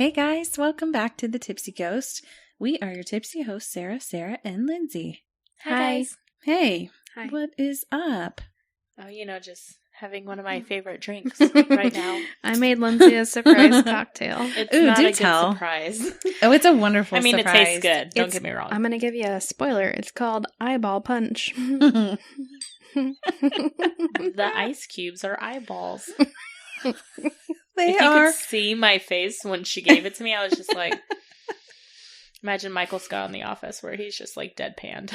Hey guys, welcome back to the Tipsy Ghost. We are your tipsy hosts, Sarah, and Lindsey. Hi guys. Hey, Hi. What is up? Oh, just having one of my favorite drinks right now. I made Lindsey a surprise cocktail. It's Ooh, not do a tell. good surprise. Oh, it's a wonderful I mean, surprise. it tastes good. Don't get me wrong. I'm going to give you a spoiler. It's called Eyeball Punch. The ice cubes are eyeballs. They if you are. could see my face when she gave it to me, I was just like, imagine Michael Scott in The Office where he's just like deadpanned,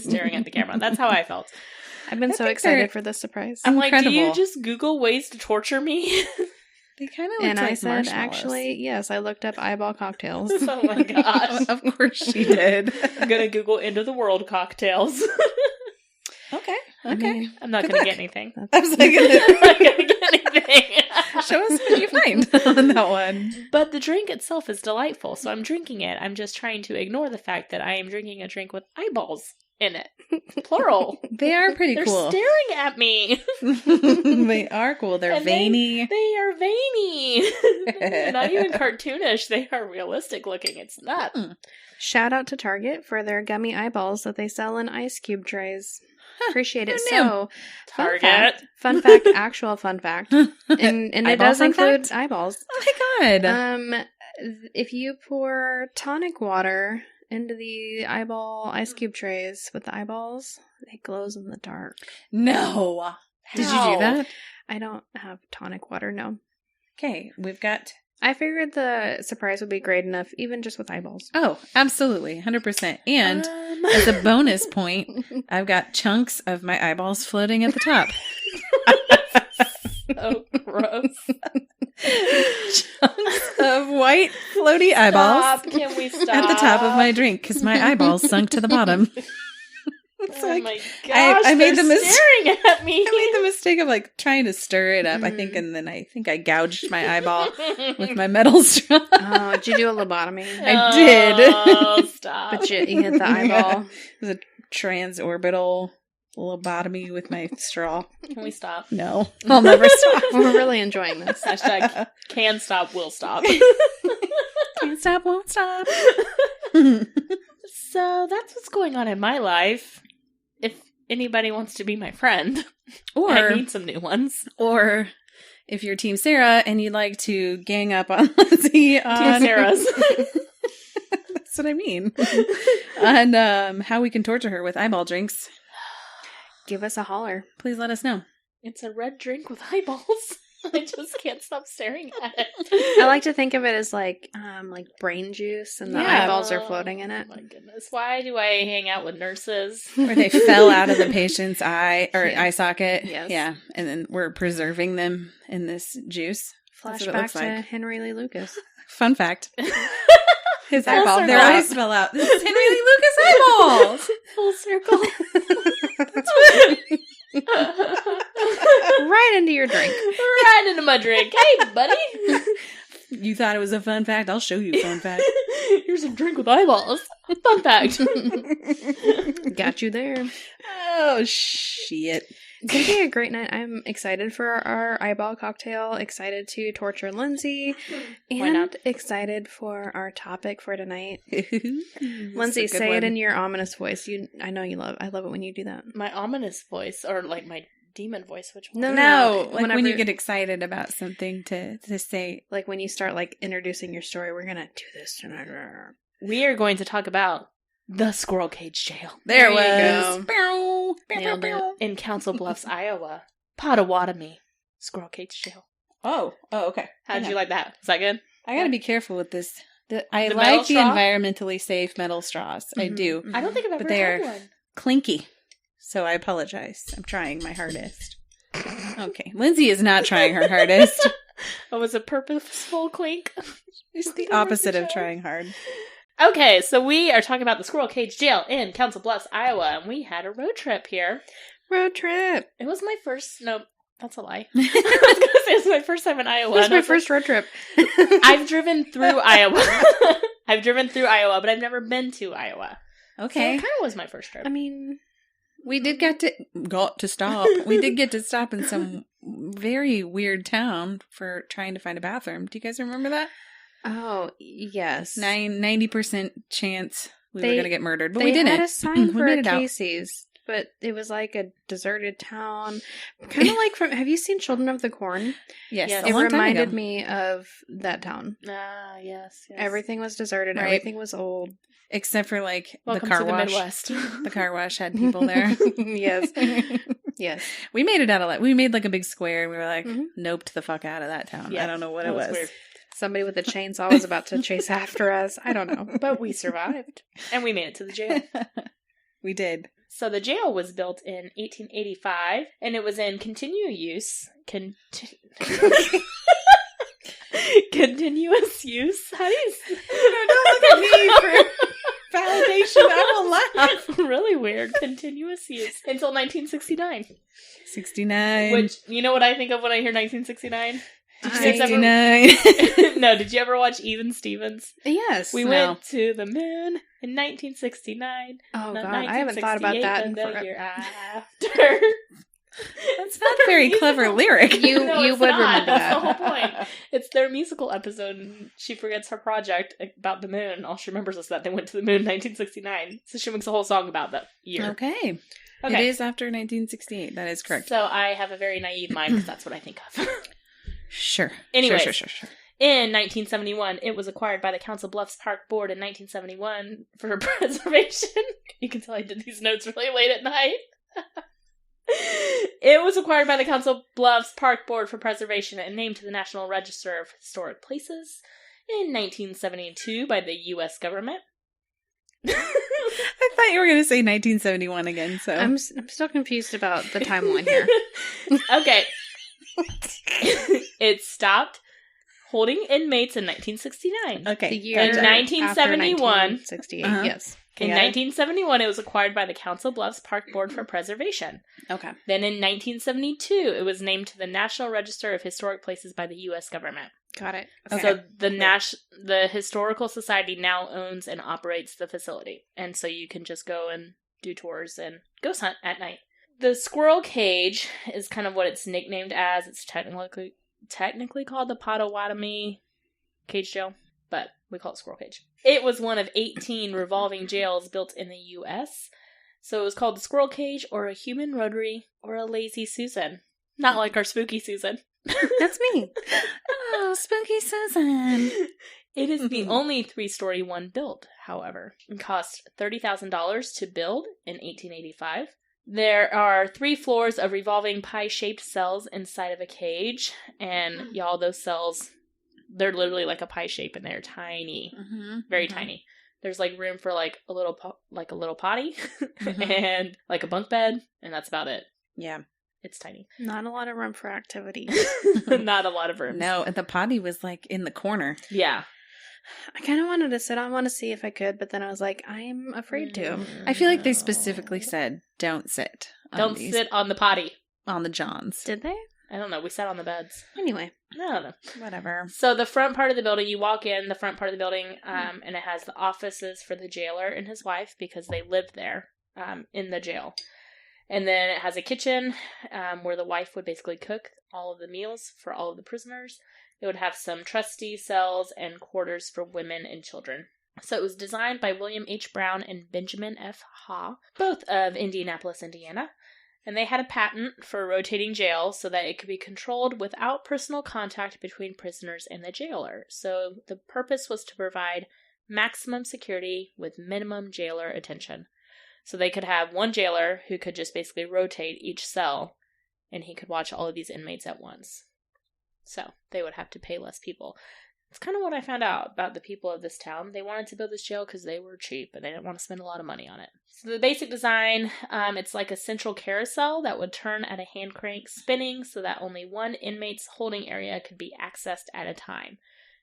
staring at the camera. That's how I felt. I've been so excited for this surprise. I'm like, do Incredible. you just Google ways to torture me? They kind of look And like I said, marshmallows. actually, yes, I looked up eyeball cocktails. Oh my gosh. Of course she did. I'm going to Google end of the world cocktails. Okay. I mean, I'm not Good going to luck. get anything. I was like, I'm not going to get anything. show us what you find on that one. But the drink itself is delightful, so I'm drinking it. I'm just trying to ignore the fact that I am drinking a drink with eyeballs in it. Plural. They are pretty They're cool. staring at me. They are cool. They're And veiny. They are veiny. They're not even cartoonish. They are realistic looking. It's not. shout out to Target for their gummy eyeballs that they sell in ice cube trays. Appreciate it. Who knew? So, Target. fun fact, actual fun fact. And it Eyeball does fun include fact? eyeballs. Oh my god. If you pour tonic water into the eyeball ice cube trays with the eyeballs, it glows in the dark. No. Did you How? do that? I don't have tonic water, no. Okay, we've got... I figured the surprise would be great enough, even just with eyeballs. Oh, absolutely. 100%. And as a bonus point, I've got chunks of my eyeballs floating at the top. So gross. Chunks of white floaty eyeballs Stop. Can we stop? at the top of my drink because my eyeballs sunk to the bottom. It's Oh like, my gosh, I made they're the mistake. staring at me. I made the mistake of like trying to stir it up, I think, and then I think I gouged my eyeball with my metal straw. Oh, did you do a lobotomy? I did. Oh, stop. But you hit the eyeball. It was a transorbital lobotomy with my straw. Can we stop? No, I'll never stop. We're really enjoying this. Hashtag can stop, will stop. Can't stop, won't stop. So that's what's going on in my life. If anybody wants to be my friend, I Or, need some new ones. or if you're Team Sarah and you'd like to gang up on Lindsey on Team Sarah's. That's what I mean. On how we can torture her with eyeball drinks, Give us a holler. please let us know. It's a red drink with eyeballs. I just can't stop staring at it. I like to think of it as like brain juice, and the Yeah. eyeballs are floating in it. Oh my goodness. Why do I hang out with nurses? Or they fell out of the patient's eye or Yeah. eye socket. Yes. Yeah. And then we're preserving them in this juice. That's what it Flashback looks to like. Henry Lee Lucas. Fun fact. His Full eyeball. Their circle. eyes fell out. This is Henry Lee Lucas eyeballs. Full circle. Right into your drink. Right into my drink. Hey, buddy. You thought it was a fun fact? I'll show you a fun fact. Here's a drink with eyeballs. Fun fact. Got you there. Oh, shit. It's going to be a great night. I'm excited for our eyeball cocktail, excited to torture Lindsey, Why and not? excited for our topic for tonight. Lindsay, Lindsey, say it in your ominous voice. I know you love. I love it when you do that. My ominous voice, or like my demon voice, which one? No, like when Whenever- you get excited about something to say. Like when you start like introducing your story, we're gonna do this tonight. We are going to talk about the Squirrel Cage Jail There you it was. go. Bow, Nailed bow, it. bow. in Council Bluffs, Iowa. Pottawattamie Squirrel Cage Jail. Oh, okay. How did you like that? Is that good? I gotta be careful with this. I The like metal the straw? environmentally safe metal straws. I Mhm. do. I don't think I've ever But they had are- one. Clinky. So I apologize. I'm trying my hardest. Okay. Lindsay is not trying her hardest. Oh, was it purposeful clink? It's the opposite of trying hard. Okay, so we are talking about the Squirrel Cage Jail in Council Bluffs, Iowa, and we had a road trip here. Road trip. It was my first. No, that's a lie. I was gonna say it's my first time in Iowa. This is and I my was first road trip. like, I've driven through Iowa. I've driven through Iowa, but I've never been to Iowa. So Okay. it kind of was my first trip. I mean, We did got to stop. We did get to stop in some very weird town for trying to find a bathroom. Do you guys remember that? Oh, yes. 90% chance we were They- going to get murdered, but They we didn't. had a sign We for made a it out. Casey's, but it was like a deserted town. Kind of like have you seen Children of the Corn? Yes, Yes. a It long time reminded ago. me of that town. Ah, yes. Everything was deserted. Right. Everything was old. Except for like Welcome the car to the wash. Midwest. The car wash had people there. Yes. Yes. We made it out alive. We made like a big square and we were like, Mhm. noped the fuck out of that town. Yeah, I don't know what that it was was. weird. Somebody with a chainsaw was about to chase after us. I don't know. But we survived. And we made it to the jail. We did. So the jail was built in 1885, and it was in continuous use. Continuous use? How do you... Don't look at me for validation. I will laugh. Really weird. Continuous use. Until 1969. 69. Which, you know what I think of when I hear 1969? Did you guys 69. No, did you ever watch Even Stevens? Yes. We went to the moon in 1969. Oh not God, I haven't thought about 1968, that in but the forever. year after. That's not a very clever lyric. You No, it's would not. remember That's that. the whole point. It's their musical episode, and she forgets her project about the moon. All she remembers is that they went to the moon in 1969. So she makes a whole song about that year. Okay. Okay. It is after 1968. That is correct. So I have a very naive mind because that's what I think of. Sure. Anyways. Sure. In 1971, it was acquired by the Council Bluffs Park Board in 1971 for preservation. You can tell I did these notes really late at night. It was acquired by the Council Bluffs Park Board for preservation and named to the National Register of Historic Places in 1972 by the U.S. government. I thought you were going to say 1971 again, so. I'm still confused about the timeline here. Okay. It stopped holding inmates in 1969. Okay. The year In after 1971. 1968. Uh-huh. Yes. In Got it. 1971, it was acquired by the Council Bluffs Park Board for preservation. Okay. Then in 1972, it was named to the National Register of Historic Places by the U.S. government. Got it. Okay. So the Historical Society now owns and operates the facility. And so you can just go and do tours and ghost hunt at night. The Squirrel Cage is kind of what it's nicknamed as. It's technically called the Pottawattamie Cage Jail, but we call it Squirrel Cage. It was one of 18 revolving jails built in the U.S., so it was called the Squirrel Cage, or a Human Rotary, or a Lazy Susan. Not like our Spooky Susan. That's me. Oh, Spooky Susan. It is the only 3-story one built, however. It cost $30,000 to build in 1885. There are 3 floors of revolving pie-shaped cells inside of a cage, and y'all, those cells, they're literally like a pie shape, and they're tiny, very tiny. There's like room for like a little potty, and like a bunk bed, and that's about it. Yeah. It's tiny. Not a lot of room for activity. Not a lot of room. No, and the potty was like in the corner. Yeah. I kind of wanted to sit on one to see if I could, but then I was like, I'm afraid to. I feel like they specifically said, don't sit. Don't sit on the potty. On the Johns. Did they? I don't know. We sat on the beds. Anyway. I don't know. Whatever. So the front part of the building, you walk in the front part of the building, and it has the offices for the jailer and his wife because they lived there in the jail. And then it has a kitchen where the wife would basically cook all of the meals for all of the prisoners. It would have some trustee cells and quarters for women and children. So it was designed by William H. Brown and Benjamin F. Ha, both of Indianapolis, Indiana. And they had a patent for a rotating jail so that it could be controlled without personal contact between prisoners and the jailer. So the purpose was to provide maximum security with minimum jailer attention. So they could have one jailer who could just basically rotate each cell, and he could watch all of these inmates at once. So they would have to pay less people. It's kind of what I found out about the people of this town. They wanted to build this jail because they were cheap and they didn't want to spend a lot of money on it. So the basic design, it's like a central carousel that would turn at a hand crank spinning so that only one inmate's holding area could be accessed at a time.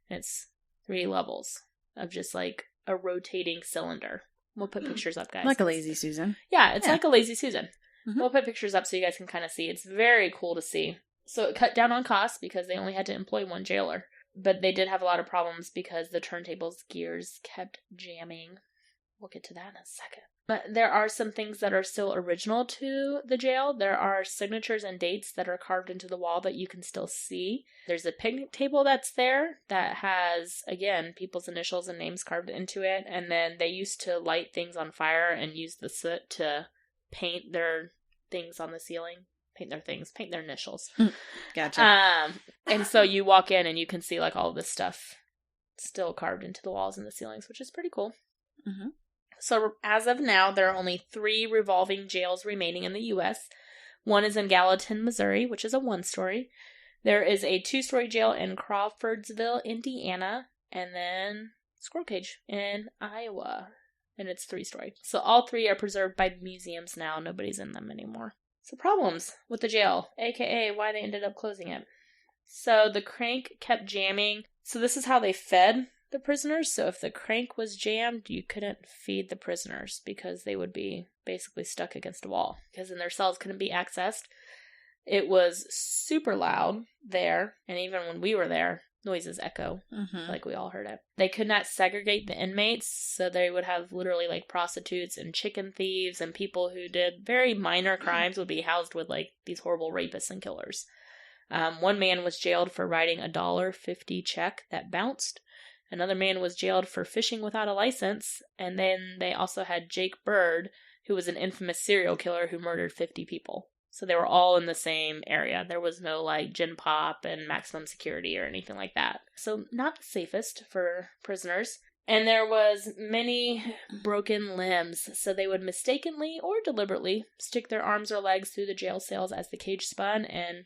And it's 3 levels of just like a rotating cylinder. We'll put pictures up, guys. Like a Lazy Susan. Yeah, it's like a Lazy Susan. Mhm. We'll put pictures up so you guys can kind of see. It's very cool to see. So it cut down on costs because they only had to employ one jailer. But they did have a lot of problems because the turntable's gears kept jamming. We'll get to that in a second. But there are some things that are still original to the jail. There are signatures and dates that are carved into the wall that you can still see. There's a picnic table that's there that has, again, people's initials and names carved into it. And then they used to light things on fire and use the soot to paint their things on the ceiling. Paint their initials. Gotcha. And so you walk in and you can see like all of this stuff still carved into the walls and the ceilings, which is pretty cool. Mm-hmm. So as of now, there are only 3 revolving jails remaining in the U.S. One is in Gallatin, Missouri, which is a 1-story. There is a 2-story jail in Crawfordsville, Indiana, and then Squirrel Cage in Iowa, and it's 3-story. So all 3 are preserved by museums now. Nobody's in them anymore. So problems with the jail, aka why they ended up closing it. So the crank kept jamming. So this is how they fed the prisoners. So if the crank was jammed, you couldn't feed the prisoners because they would be basically stuck against a wall because then their cells couldn't be accessed. It was super loud there, and even when we were there, noises echo. Mm-hmm. Like we all heard it. They could not segregate the inmates, so they would have literally like prostitutes and chicken thieves and people who did very minor crimes would be housed with like these horrible rapists and killers. One man was jailed for writing a $1.50 check that bounced. Another man was jailed for fishing without a license. And then they also had Jake Bird, who was an infamous serial killer who murdered 50 people. So they were all in the same area. There was no like gin pop and maximum security or anything like that. So not the safest for prisoners. And there was many broken limbs. So they would mistakenly or deliberately stick their arms or legs through the jail cells as the cage spun and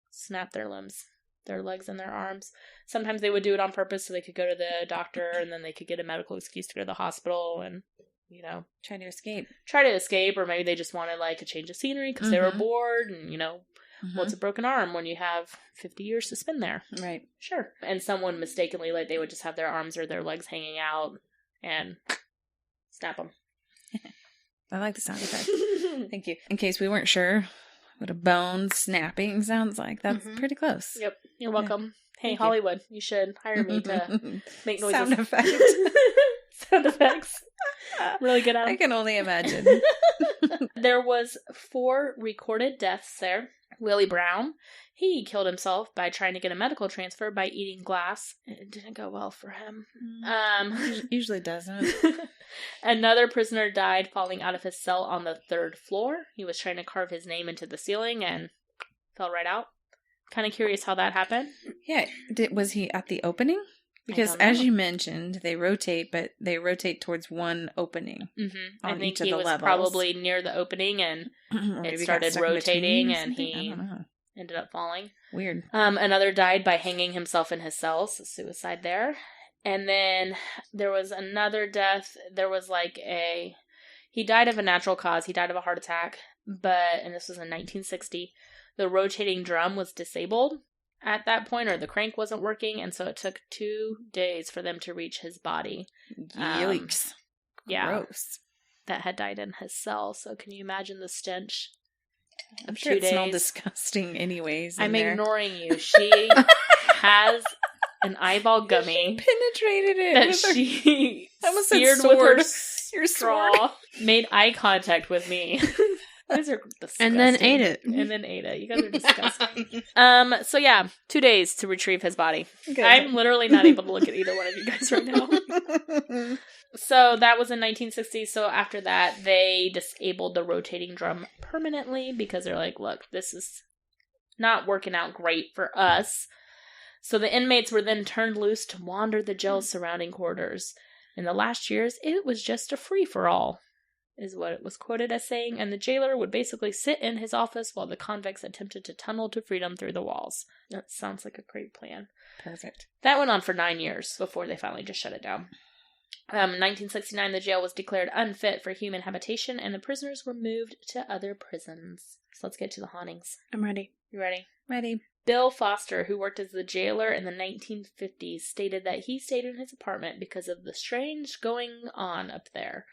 snap their limbs, their legs and their arms. Sometimes they would do it on purpose so they could go to the doctor and then they could get a medical excuse to go to the hospital and, you know, Try to escape. or maybe they just wanted like a change of scenery because they were bored and, you know, what's a broken arm when you have 50 years to spend there? Right. Sure. And someone mistakenly, like they would just have their arms or their legs hanging out and snap them. I like the sound effect. Thank you. In case we weren't sure what a bone snapping sounds like, that's pretty close. Yep. You're welcome. Yeah. Hey, Thank Hollywood, you should hire me to make noises. Sound effects. Sound effects. Really good at them. I can only imagine. There was 4 recorded deaths there. Willie Brown, he killed himself by trying to get a medical transfer by eating glass. It didn't go well for him. Usually doesn't. Another prisoner died falling out of his cell on the 3rd floor. He was trying to carve his name into the ceiling and fell right out. Kind of curious how that happened. Yeah. Was he at the opening? Because as you mentioned, they rotate, but they rotate towards one opening. Mm-hmm. On I think each of he the was levels. probably near the opening and it started rotating and he ended up falling. Weird. Another died by hanging himself in his cell, so suicide there. And then there was another death. There was he died of a natural cause. He died of a heart attack, and this was in 1960. The rotating drum was disabled at that point, or the crank wasn't working, and so it took 2 days for them to reach his body. Yikes. Yeah. Gross. That had died in his cell, so can you imagine the stench? I'm sure it smelled disgusting anyways. I'm ignoring you. She has an eyeball gummy. Penetrated it. That she seared with her straw. Made eye contact with me. You guys are disgusting. And then ate it. You guys are disgusting. So yeah, 2 days to retrieve his body. Good. I'm literally not able to look at either one of you guys right now. So that was in 1960. So after that, they disabled the rotating drum permanently because they're like, look, this is not working out great for us. So the inmates were then turned loose to wander the jail's surrounding corridors. In the last years, it was just a free-for-all, is what it was quoted as saying, and the jailer would basically sit in his office while the convicts attempted to tunnel to freedom through the walls. That sounds like a great plan. Perfect. That went on for 9 years before they finally just shut it down. In 1969, the jail was declared unfit for human habitation, and the prisoners were moved to other prisons. So let's get to the hauntings. I'm ready. You ready? Ready. Bill Foster, who worked as the jailer in the 1950s, stated that he stayed in his apartment because of the strange going on up there.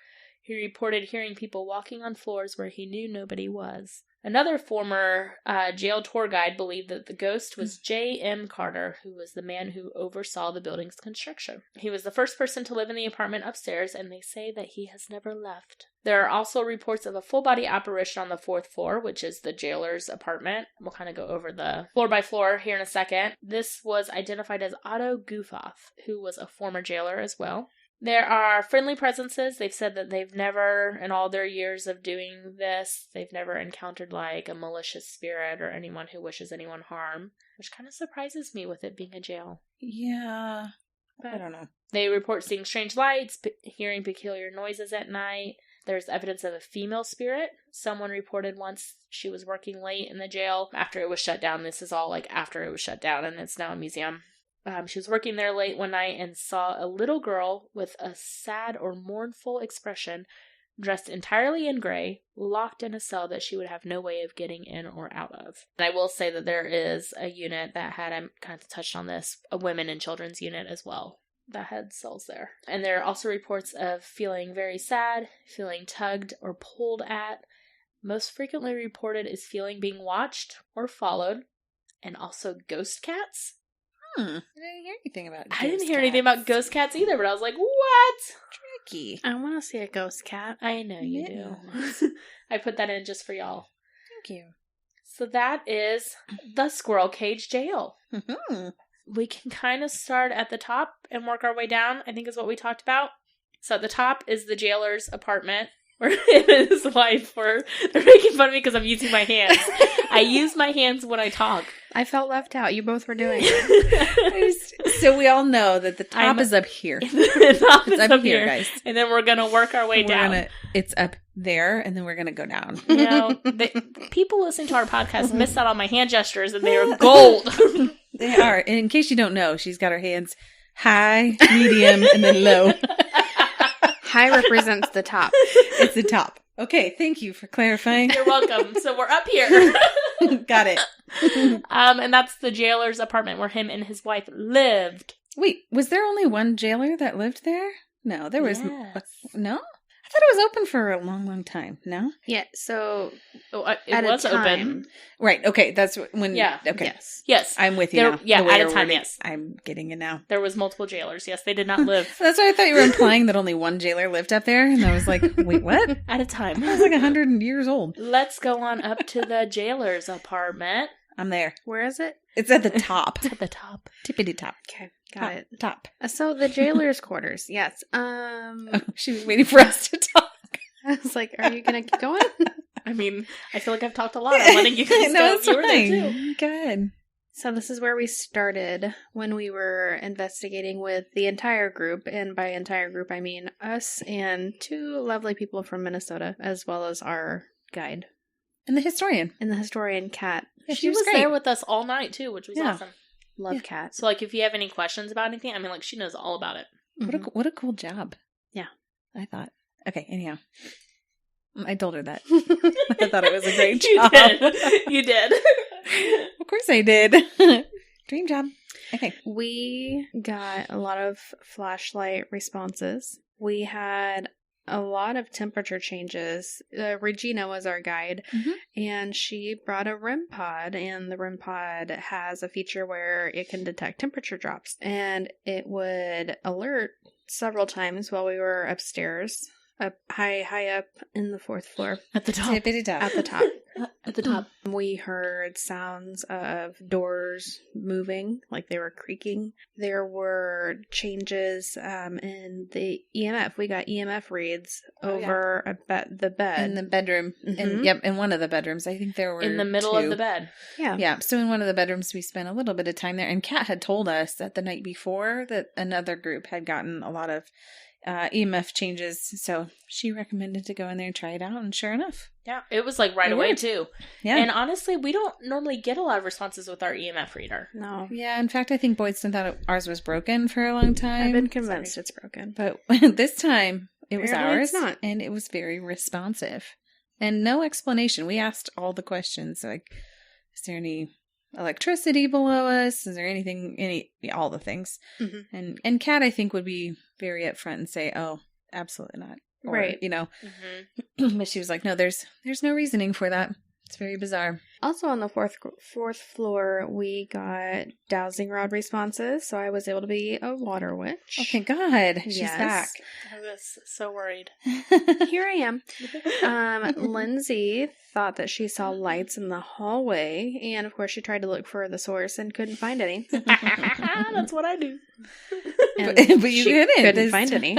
He reported hearing people walking on floors where he knew nobody was. Another former jail tour guide believed that the ghost was J.M. Carter, who was the man who oversaw the building's construction. He was the first person to live in the apartment upstairs, and they say that he has never left. There are also reports of a full-body apparition on the 4th floor, which is the jailer's apartment. We'll kind of go over the floor by floor here in a second. This was identified as Otto Goofoff, who was a former jailer as well. There are friendly presences. They've said that they've never, in all their years of doing this, they've never encountered like a malicious spirit or anyone who wishes anyone harm, which kind of surprises me with it being a jail. Yeah. I don't know. They report seeing strange lights, hearing peculiar noises at night. There's evidence of a female spirit. Someone reported once she was working late in the jail after it was shut down. This is all like after it was shut down, and it's now a museum. She was working there late one night and saw a little girl with a sad or mournful expression, dressed entirely in gray, locked in a cell that she would have no way of getting in or out of. And I will say that there is a unit that had, I kind of touched on this, a women and children's unit as well that had cells there. And there are also reports of feeling very sad, feeling tugged or pulled at. Most frequently reported is feeling being watched or followed, and also ghost cats. I didn't hear anything about ghost I didn't hear cats. anything about ghost cats either, but I was like, what? Tricky. I want to see a ghost cat. I know you do. I put that in just for y'all. Thank you. So that is the Squirrel Cage Jail. Mm-hmm. We can kind of start at the top and work our way down, I think is what we talked about. So at the top is the jailer's apartment, where him and his wife were. They're making fun of me because I'm using my hands. I use my hands when I talk. I felt left out. You both were doing it. So we all know that the top is up here. The top is It's up here, guys. And then we're going to work our way down. It's up there, and then we're going to go down. You know, people listening to our podcast miss out on my hand gestures, and they are gold. They are. And in case you don't know, she's got her hands high, medium, and then low. High represents the top. It's the top. Okay, thank you for clarifying. You're welcome. So we're up here. Got it. And that's the jailer's apartment where him and his wife lived. Wait, was there only one jailer that lived there? No, there was... Yes. No? I thought it was open for a long, long time. No? Yeah, so It was open. Right, okay, that's when... Yeah. Okay. Yes. I'm with you now. Yeah, The way at a you're time, wording, yes. I'm getting it now. There was multiple jailers. Yes, they did not live. That's why I thought you were implying that only one jailer lived up there. And I was like, wait, what? At a time. I was like 100 years old. Let's go on up to the jailer's apartment. I'm there. where is it? It's at the top. It's at the top. Tippity top. Okay, got it. Top. So the jailer's quarters. Yes. Oh, she was waiting for us to talk. I was like, are you going to keep going? I mean, I feel like I've talked a lot. I'm letting you guys No, go. it's You were there fine. too. Good. So this is where we started when we were investigating with the entire group. And by entire group, I mean us and two lovely people from Minnesota, as well as our guide. And the historian. And the historian, Kat. Yeah, She was great. there with us all night too, which was Yeah. awesome. Love Kat. So, like, if you have any questions about anything, I mean, like, she knows all about it. What a cool job. Yeah. I thought. Okay, anyhow. I told her that. I thought it was a great You job. did. You did. Of course I did. Dream job. Okay. We got a lot of flashlight responses. We had a lot of temperature changes. Regina was our guide, and she brought a REM pod, and the REM pod has a feature where it can detect temperature drops, and it would alert several times while we were upstairs, up high up in the 4th floor. At the top. Tippity top. At the top. At the top. We heard sounds of doors moving, like they were creaking. There were changes in the EMF. We got EMF reads over the bed. In the bedroom. Mhm. In one of the bedrooms. I think there were In the middle 2. of the bed. Yeah. Yeah, so in one of the bedrooms, we spent a little bit of time there. And Kat had told us that the night before that another group had gotten a lot of EMF changes. So she recommended to go in there and try it out. And sure enough. Yeah. It was like right It away, worked. too. Yeah. And honestly, we don't normally get a lot of responses with our EMF reader. No. Yeah, in fact, I think Boydston thought ours was broken for a long time. I've been convinced it's broken. But this time, it was Apparently ours. it's not. And it was very responsive. And no explanation. We asked all the questions. Like, is there any electricity below us? Is there anything, all the things. Mhm. And Kat, I think, would be very upfront and say, oh, absolutely not. Or, Right. But she was like, no, there's no reasoning for that. It's very bizarre. Also on the fourth floor, we got dowsing rod responses, so I was able to be a water witch. Oh, thank God. She's Yes. back. I was so worried. Here I am. Lindsey thought that she saw lights in the hallway, and of course she tried to look for the source and couldn't find any. That's what I do. And but you she couldn't couldn't find any.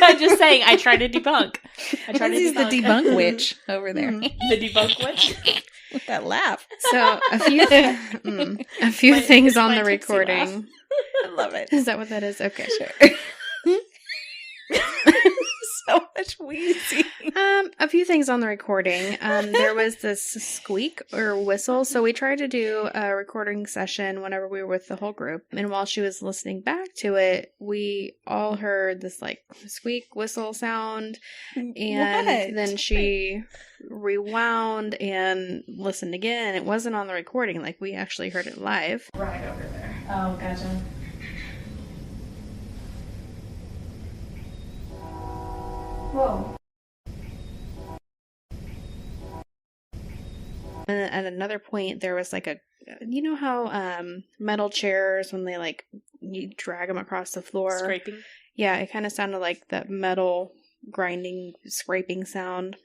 I'm just saying, I try to debunk. Lindsay's the debunk witch over there. The debunk witch? With that laugh. So a few things on my the tipsy recording. I love it. Is that what that is? Okay. Sure. So much wheezing. A few things on the recording. There was this squeak or whistle. So we tried to do a recording session whenever we were with the whole group. And while she was listening back to it, we all heard this like squeak whistle sound. And then she rewound and listened again. It wasn't on the recording. Like we actually heard it live. Right over there. Oh, gotcha. Whoa. And at another point, there was like you know how metal chairs, when they like, you drag them across the floor. Scraping? Yeah, it kind of sounded like that metal grinding, scraping sound.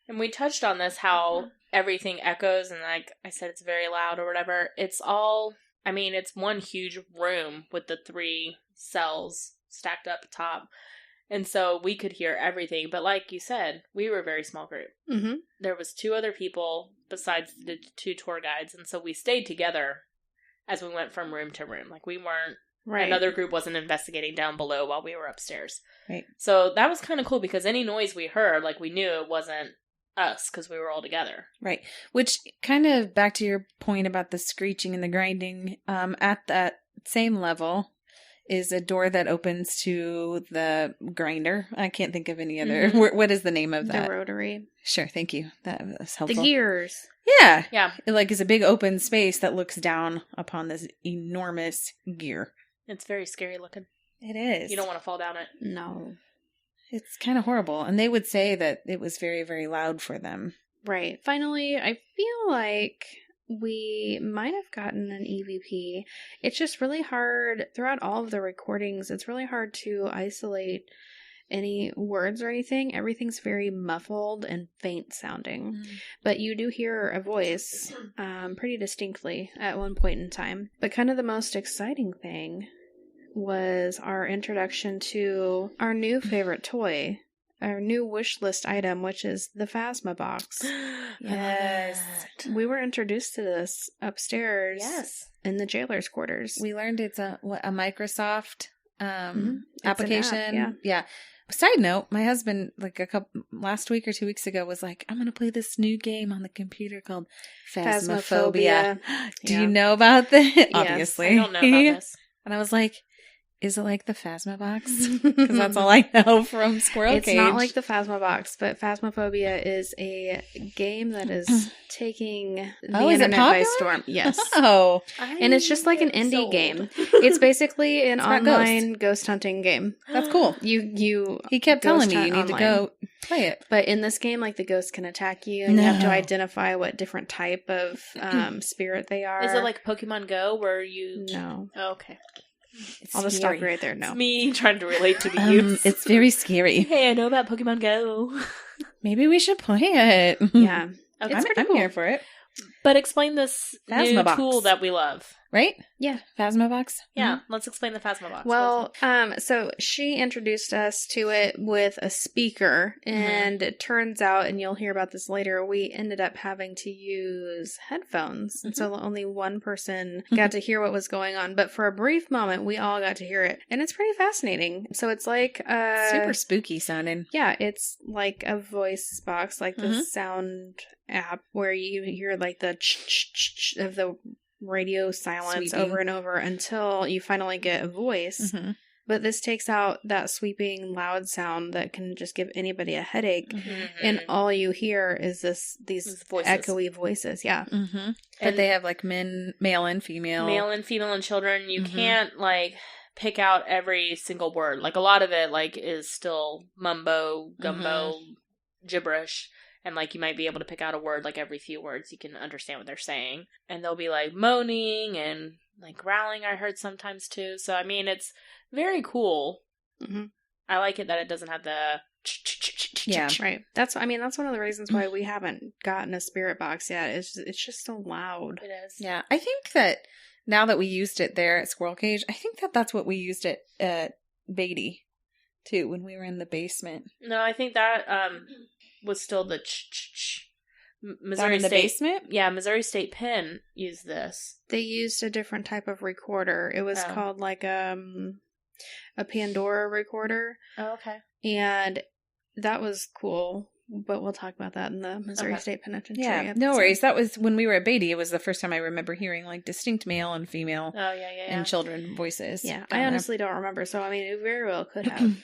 And we touched on this, how everything echoes, and like I said, it's very loud or whatever. It's all, I mean, it's one huge room with the 3 cells stacked up top. And so we could hear everything. But like you said, we were a very small group. Mm-hmm. There was 2 other people besides the 2 tour guides. And so we stayed together as we went from room to room. Like we weren't, Right. another group wasn't investigating down below while we were upstairs. Right. So that was kind of cool because any noise we heard, like we knew it wasn't us because we were all together. Right. Which kind of back to your point about the screeching and the grinding, at that same level is a door that opens to the grinder. I can't think of any other. Mm-hmm. What is the name of that? The rotary. Sure. Thank you. That was helpful. The gears. Yeah. Yeah. It like is a big open space that looks down upon this enormous gear. It's very scary looking. It is. You don't want to fall down it. No. It's kind of horrible. And they would say that it was very, very loud for them. Right. Finally, I feel like we might have gotten an EVP. It's just really hard throughout all of the recordings. It's really hard to isolate any words or anything. Everything's very muffled and faint sounding. But you do hear a voice pretty distinctly at one point in time. But kind of the most exciting thing was our introduction to our new favorite toy, our new wish list item, which is the Phasma box. Yes. We were introduced to this upstairs in the jailer's quarters. We learned it's a Microsoft It's application. an app, yeah. Side note, my husband, like last week or 2 weeks ago, was like, I'm going to play this new game on the computer called Phasmophobia. Do you know about that? Yes. Obviously. I don't know about this. And I was like, is it like the Phasma box? Because that's all I know from Squirrel Cage. It's not like the Phasma box, but Phasmophobia is a game that is taking the is it internet by popular? storm. Yes. Oh. And it's just like an indie game. It's basically an got online ghost hunting game. That's cool. He kept telling me you hunt need to online. go play it. But in this game, like the ghosts can attack you, and you have to identify what different type of spirit they are. Is it like Pokemon Go where you... No. Oh, okay. I'll just stop you right there. No. It's me trying to relate to the youth. It's very scary. Hey, I know about Pokemon Go. Maybe we should play it. Yeah. Okay. It's pretty I'm cool. here for it. But explain this Phasma new box. tool that we love. Right? Yeah. Phasma box? Yeah, let's explain the Phasma box. Well, so she introduced us to it with a speaker, and it turns out, and you'll hear about this later, we ended up having to use headphones. And so only one person got to hear what was going on. But for a brief moment, we all got to hear it. And it's pretty fascinating. So it's like super spooky sounding. Yeah, it's like a voice box, like the sound app where you hear like the ch-ch-ch of the radio silence Sweeping. over and over until you finally get a voice. But this takes out that sweeping, loud sound that can just give anybody a headache. And all you hear is these voices. echoey voices. Yeah. But they have like male and female. Male and female and children. You can't like pick out every single word. Like a lot of it like is still mumbo, gumbo, gibberish. And like you might be able to pick out a word like every few words. You can understand what they're saying. And they'll be like moaning and like growling I heard sometimes too. So I mean it's very cool. I like it that it doesn't have the yeah, right. That's one of the reasons why we haven't gotten a spirit box yet. It's just so loud. It is. Yeah, I think that now that we used it there at Squirrel Cage, I think that that's what we used it at Beatty too when we were in the basement. No, I think that was still the Missouri in the State basement. Yeah, Missouri State Pen used this. They used a different type of recorder. It was called like a Pandora recorder. Oh, okay. And that was cool, but we'll talk about that in the Missouri State Penitentiary. Yeah, episode. no worries. That was when we were at Beatty. It was the first time I remember hearing like distinct male and female and children voices. Yeah, I honestly don't remember. So, I mean, it very well could have.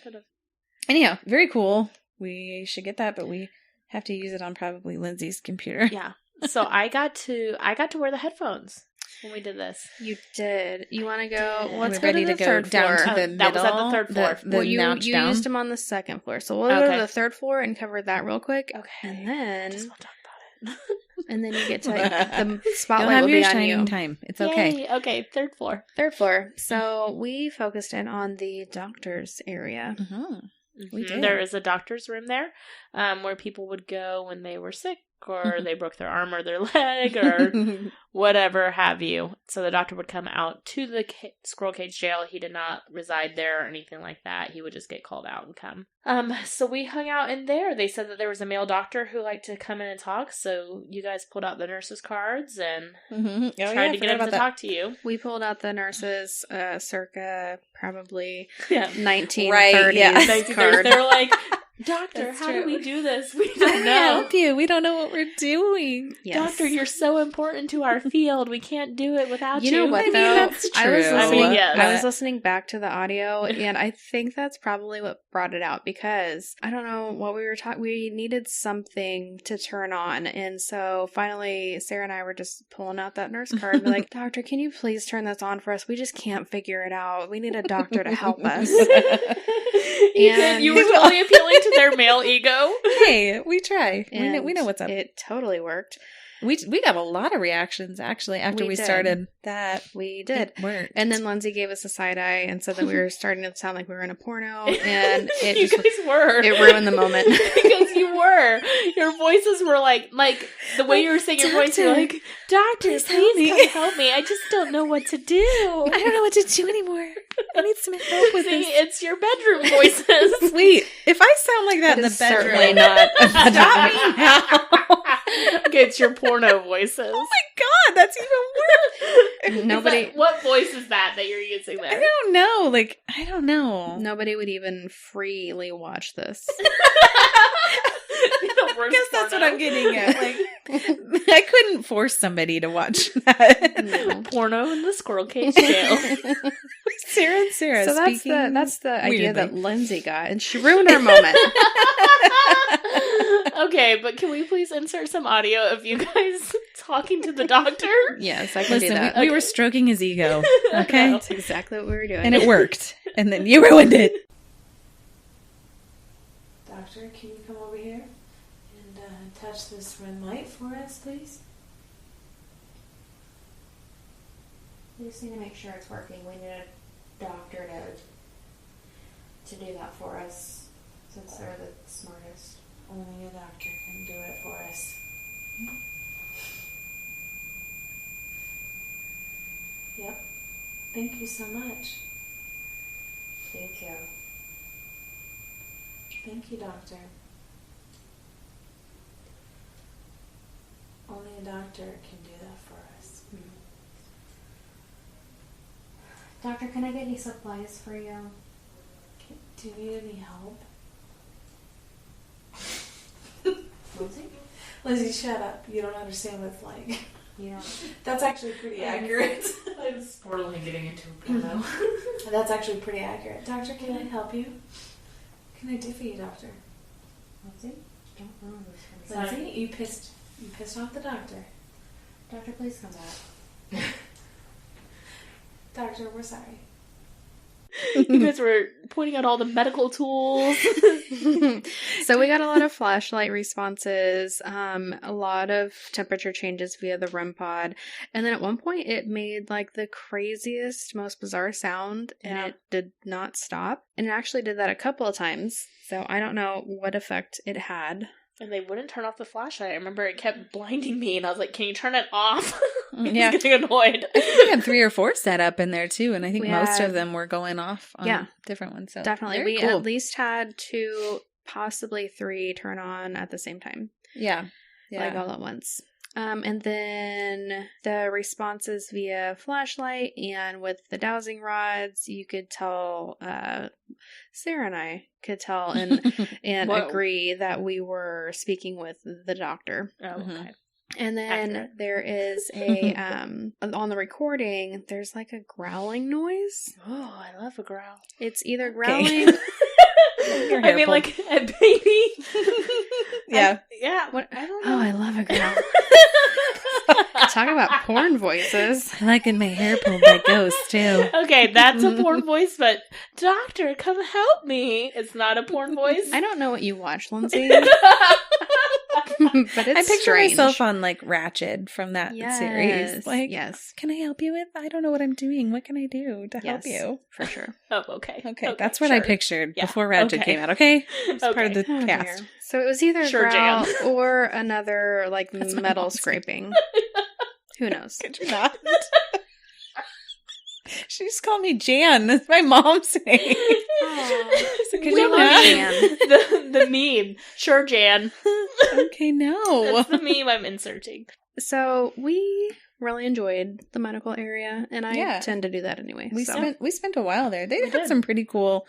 Anyhow, very cool. We should get that, but we have to use it on probably Lindsay's computer. Yeah. So I got to wear the headphones when we did this. You did. You want to go? Let's We're go ready to the to go third down floor. to the middle. That was at the third floor. Well, you down. used them on the second floor, so we'll go to the third floor and cover that real quick. Okay. And then I just want to talk about it. and then you get to the spotlight You'll have will your be on shining you. time. It's okay. Yay. Okay, third floor. Third floor. So we focused in on the doctor's area. We did. There is a doctor's room there, where people would go when they were sick or they broke their arm or their leg or whatever have you. So the doctor would come out to the Squirrel Cage Jail. He did not reside there or anything like that. He would just get called out and come. So we hung out in there. They said that there was a male doctor who liked to come in and talk. So you guys pulled out the nurses' cards and tried to get him to talk to you. We pulled out the nurses circa probably 1930s card. They were like, Doctor, how do we do this? We don't know. Help you. We don't know what we're doing. Yes. Doctor, you're so important to our field. We can't do it without you. You know what, though? That's true. I was listening back to the audio, and I think that's probably what brought it out, because I don't know what we were talking. We needed something to turn on, and so finally, Sarah and I were just pulling out that nurse card and be like, Doctor, can you please turn this on for us? We just can't figure it out. We need a doctor to help us. You were totally appealing to their male ego. Hey, we try. We know what's up. It totally worked. We got a lot of reactions, actually, after we started that. We did. It worked. And then Lindsay gave us a side eye and said that we were starting to sound like we were in a porno. And it you guys were. It ruined the moment. Because you were. Your voices were like the way you were saying your voice, you were like, Doctor, please come help me. I just don't know what to do. I don't know what to do anymore. I need some help with this. It's your bedroom voices. Wait, if I sound like that in the bedroom, certainly not. Stop me now. Okay, it's your porno voices. Oh my god, that's even worse. Nobody. What voice is that you're using there? I don't know. I don't know. Nobody would even freely watch this. I guess that's what I'm getting at. I couldn't force somebody to watch that. No. Porno in the Squirrel Cage Jail. Sarah and Sarah. So speaking that's the idea that Lindsay got, and she ruined our moment. Okay, but can we please insert some audio of you guys talking to the doctor? Yes, I can do that. We were stroking his ego. Okay, That's exactly what we were doing, and it worked. And then you ruined it. Doctor, can you come over here and touch this red light for us, please? We just need to make sure it's working. We need a doctor to do that for us, since they're the smartest. Only a doctor can do it for us. Yep. Thank you so much. Thank you. Thank you, doctor. Only a doctor can do that for us. Doctor, can I get any supplies for you? Do you need any help? Lindsay? Lindsay, shut up. You don't understand what it's like. Yeah. That's actually pretty accurate. I was borderline getting into a porno. That's actually pretty accurate. Doctor, can I help you? What can I do for you, doctor? Lindsey? Don't ruin this for me. Lindsey, you pissed off the doctor. Doctor, please come back. Doctor, we're sorry. You guys were pointing out all the medical tools. So we got a lot of flashlight responses, a lot of temperature changes via the REM pod, and then at one point it made like the craziest, most bizarre sound, and it did not stop. And it actually did that a couple of times, so I don't know what effect it had. And they wouldn't turn off the flashlight. I remember it kept blinding me, and I was like, can you turn it off? Yeah. I was getting annoyed. I think we had 3 or 4 set up in there too, and I think We most had- of them were going off on different ones. So Definitely. very We cool. at least had 2, possibly 3 turn on at the same time. Yeah. Like all at once. And then the responses via flashlight and with the dowsing rods, you could tell, Sarah and I could tell and Whoa. agree that we were speaking with the doctor. Oh, okay. And then Accurate. there is a, on the recording, there's like a growling noise. Oh, I love a growl. It's either growling. Your I hair mean, pulled. like a baby. Yeah. Yeah. What? I don't know. Oh, I love a growl. Talk about porn voices. I like in my hair pulled by ghosts too. Okay, that's a porn voice, but doctor, come help me. It's not a porn voice. I don't know what you watch, Lindsay. But it's I picture strange. myself on like Ratched from that series. Like, yes, can I help you with? I don't know what I'm doing. What can I do to help Yes. you? for sure. Oh, okay. Okay, that's what I sure. pictured Yeah, before Ratched okay. came out. Okay, it's part of Okay. the Oh, cast. dear. So it was either Sure, growl Jan. or another like That's my metal mom's scraping. Who knows? Could you not? She just called me Jan. That's my mom's name. So could We you love not? Jan. the meme. Sure, Jan. Okay, no. That's the meme I'm inserting. So we really enjoyed the medical area, and I Yeah. tend to do that anyway. We so. spent a while there. They We had did. some pretty cool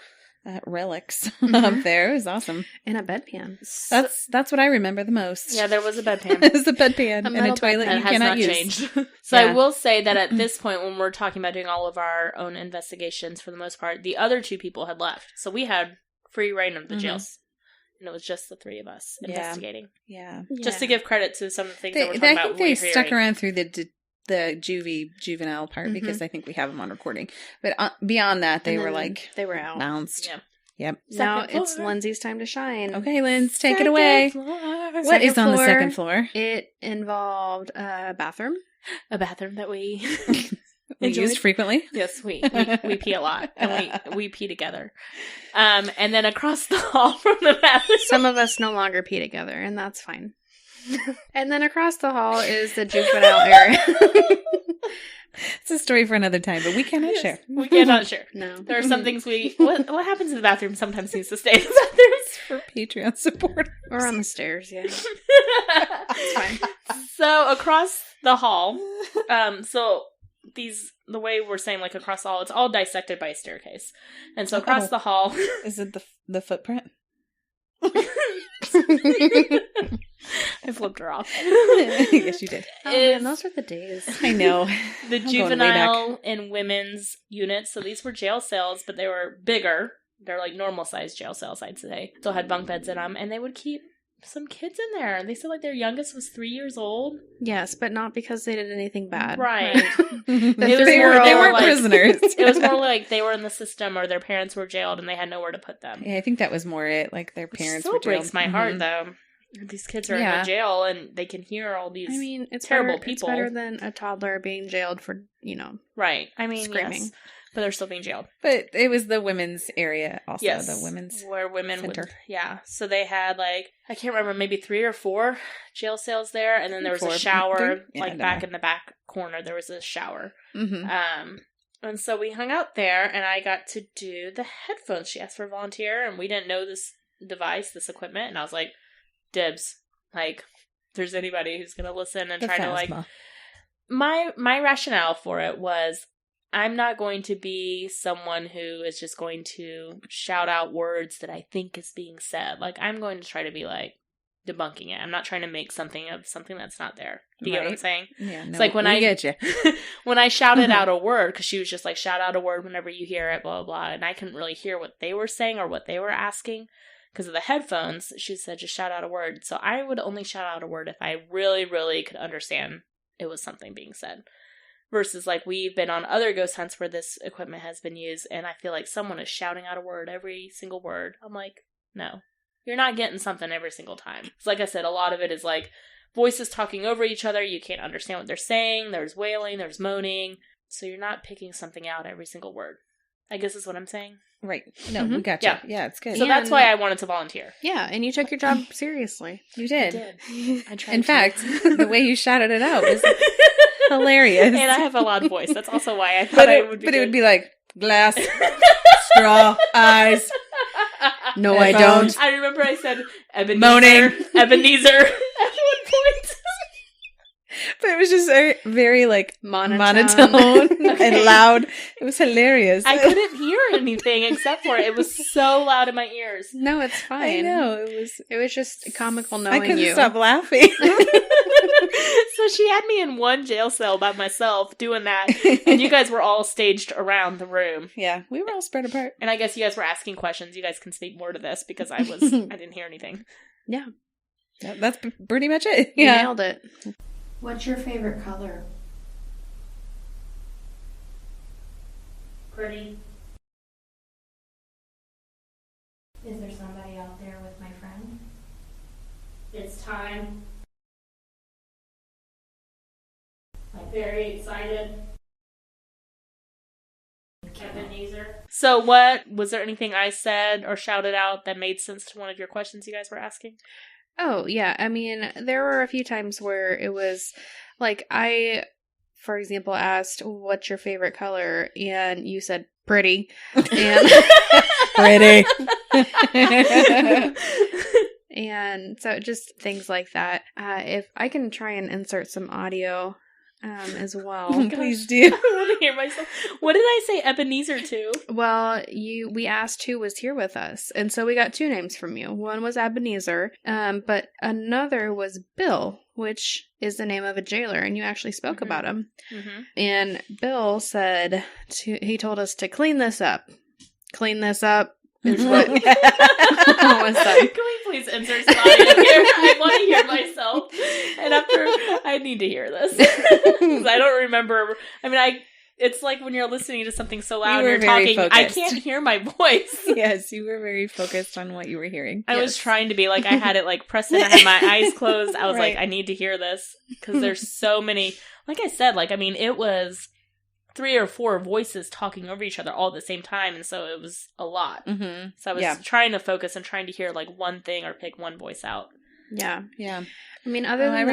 relics Mhm. up there. It was awesome. in a bedpan. That's what I remember the most. Yeah, there was a bedpan. It was a bedpan A and a metal toilet bedpan. you It has cannot not use. changed. So Yeah. I will say that at this point, when we're talking about doing all of our own investigations for the most part, the other 2 people had left. So we had free reign of the Mhm. jails. And it was just the 3 of us Yeah. investigating. Yeah. Just to give credit to some of the things that They, we're I talking about. think they we're stuck hearing. around through the juvenile part because I think we have them on recording. But beyond that, they And were then like they were out. bounced. Yeah. Yep. Now Second it's floor. Lindsay's time to shine. Okay, Linz, take it Second away. floor. What Second is on the floor. second floor? It involved a bathroom. A bathroom that we We enjoyed. used frequently. Yes, we pee a lot, and we pee together. And then across the hall from the bathroom, Some of us no longer pee together, and that's fine. And then across the hall is the juvenile area. It's a story for another time, but we cannot share. we cannot share. No. There are some things what happens in the bathroom sometimes needs to stay in the bathrooms. For Patreon support. Or on the stairs, yeah. fine. So across the hall, so the way we're saying like across the hall, it's all dissected by a staircase, and so across the hall, Is it the footprint? I flipped her off. Yes, you did. Oh Is man, those were the days. I know. the I'm going way juvenile and women's units. So these were jail cells, but they were bigger. They're like normal sized jail cells, I'd say. Still had bunk beds in them, and they would keep some kids in there. They said like their youngest was 3 years old. Yes, but not because they did anything bad. Right. It was they more- were, they they were weren't like- prisoners. It was more like they were in the system or their parents were jailed and they had nowhere to put them. Yeah, I think that was more it. Like their Which parents still were jailed. breaks my heart though. These kids are in Yeah. the jail and they can hear all these I mean, it's terrible better, people. It's better than a toddler being jailed for, right. I mean, screaming. yes, but they're still being jailed. But it was the women's area also. Yes, The women's. where women center. would, yeah. So they had like I can't remember, maybe 3 or 4 jail cells there, and then there was a 4, shower 3? Yeah, I like don't back know. in the back corner. There was a shower. Mm-hmm. And so we hung out there, and I got to do the headphones. She asked for a volunteer, and we didn't know this device, this equipment, and I was like, dibs. Like, if there's anybody who's gonna listen and try to like. My rationale for it was, I'm not going to be someone who is just going to shout out words that I think is being said. Like, I'm going to try to be like, debunking it. I'm not trying to make something of something that's not there. Do you get what I'm saying? Yeah, no, It's like when we I get you. when I shouted out a word, because she was just like, shout out a word whenever you hear it, blah, blah, blah. And I couldn't really hear what they were saying or what they were asking because of the headphones. She said, just shout out a word. So I would only shout out a word if I really, really could understand it was something being said. Versus like we've been on other ghost hunts where this equipment has been used and I feel like someone is shouting out a word, every single word. I'm like, no, you're not getting something every single time. It's like I said, a lot of it is like voices talking over each other. You can't understand what they're saying. There's wailing, there's moaning. So you're not picking something out every single word, I guess is what I'm saying. Right. No, we got you. Yeah, it's good. So that's why I wanted to volunteer. Yeah, and you took your job seriously. You did. I did. I tried In to. fact, the way you shouted it out was hilarious. And I have a loud voice. That's also why I thought it would be But good. it would be like glass, straw, eyes. No, I don't. I remember I said Ebenezer. Moaning. Ebenezer at one point. But it was just very like Monotone. and loud. It was hilarious. I couldn't hear anything except for it. It was so loud in my ears. No, it's fine. I know. It was just comical I knowing couldn't you. stop laughing. So she had me in one jail cell by myself doing that, and you guys were all staged around the room. Yeah, we were all spread apart. And I guess you guys were asking questions. You guys can speak more to this because I didn't hear anything. Yeah, That's pretty much it. you Yeah. nailed it. What's your favorite color? Pretty. Is there somebody out there with my friend? It's time. I'm very excited. Ebenezer. So was there anything I said or shouted out that made sense to one of your questions you guys were asking? Oh, yeah. I mean, there were a few times where it was like I, for example, asked, what's your favorite color? And you said pretty. And Pretty. and so just things like that. If I can try and insert some audio as well. Please do. I want to hear myself. What did I say Ebenezer to? Well, we asked who was here with us, and so we got two names from you. One was Ebenezer, but another was Bill, which is the name of a jailer, and you actually spoke about him. Mm-hmm. And Bill said, he told us to clean this up. Clean this up is what was said. Can we please insert some audio here? I want to hear myself. And I need to hear this. 'Cause I don't remember. I mean, it's like when you're listening to something so loud You and were you're very talking, I focused. can't hear my voice. Yes, you were very focused on what you were hearing. I was trying to be like, I had it like pressed in, I had my eyes closed. I was Right. like, I need to hear this. Because there's so many, like I said, like, I mean, it was 3 or 4 voices talking over each other all at the same time. And so it was a lot. Mm-hmm. So I was trying to focus and trying to hear like one thing or pick one voice out. Yeah. Yeah. I mean, other than I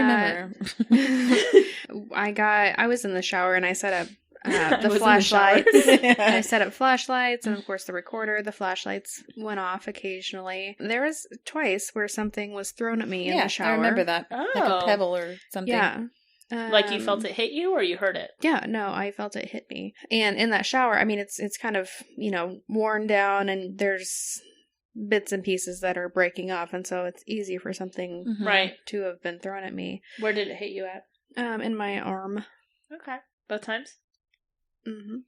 that, I was in the shower and I set up I the was in the flashlights. shower. I set up flashlights and of course the recorder. The flashlights went off occasionally. There was twice where something was thrown at me in the shower. I remember that. Oh. Like a pebble or something. Yeah. Like you felt it hit you or you heard it? Yeah, no, I felt it hit me. And in that shower, I mean, it's kind of, worn down and there's bits and pieces that are breaking off. And so it's easy for something Mhm. Right. to have been thrown at me. Where did it hit you at? In my arm. Okay. Both times? Mm-hmm.